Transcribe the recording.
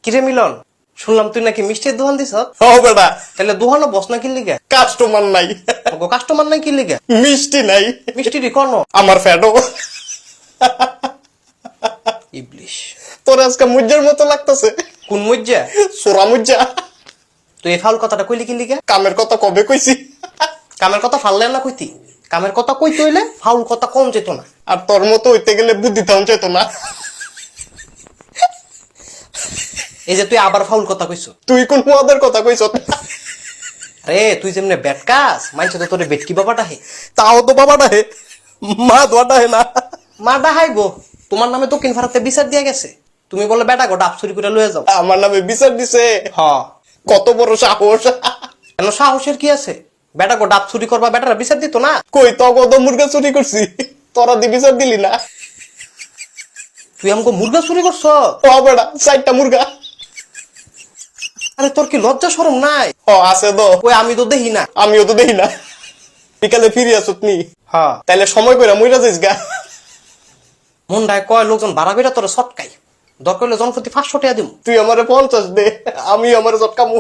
কিরে মিলন, শুনলাম তুই নাকি মিষ্টির দোকান দিছ? ও বেটা, তাহলে দোকানও বস না কিনলি গে? কাস্টমার নাই, কাস্টমার নাই কিনলি গে? মিষ্টি নাই, মিষ্টি দি কোন আমার ফ্যাটও। ইবলিশ। তোর আজকে মুজ্জার মতো লাগতেছে। কোন মজ্জা? সোরা মুজ্জা। তুই এই ফাউল কথাটা কইলি কিনলি গে? কামের কথা কবে কইছি? কামের কথা ফাললে না কইতি? কামের কথা কইতে হইলে ফাউল কথা কম যেত না। আর তোর মতো হইতে গেলে বুদ্ধি থাউন চাইতো না। এই যে তুই আবার ফাউল কথা কইছ। তুই কোন মদের কথা কইছ? আরে তুই যেমনে বেটকাস মানছে তো তোরে বেটকি বাবাটা হে। তাও তো বাবাটা হে, মা দোয়াটা হে না। মা ডাহাই গো, তোমার নামে দক্ষিণ ভারতে বিচার দিয়া গেছে। তুমি বলে বেটা গো ডাব চুরি করে লয়ে যাও। আমার নামে বিচার দিছে। হ, কত বড় সাহস! কেন সাহসের কি আছে? বেটা গো ডাব চুরি করবা, বেটারা বিচার দিত না? কই তো কত মুরগা চুরি করছি, তোরা দি বিচার দিলি না? তুই আমাকে মুরগা চুরি করছ? ও বেটা, 4টা মুরগা। আরে তোর কি লজ্জা শরম নাই? ও আছে তো, ওই আমি তো দেখি না। আমিও তো দেখি না। বিকালে ফিরে আসত নি, হ্যাঁ, তাইলে সময় কইরা মইরা যাইস গা। মন ডায় কয় লোকজন ভাড়া কইরা তোরে সটকাই, দরকার হলে জনপ্রতি 500 টাকা দিমু। তুই আমারে 50 দে, আমি আমারে চটকামু।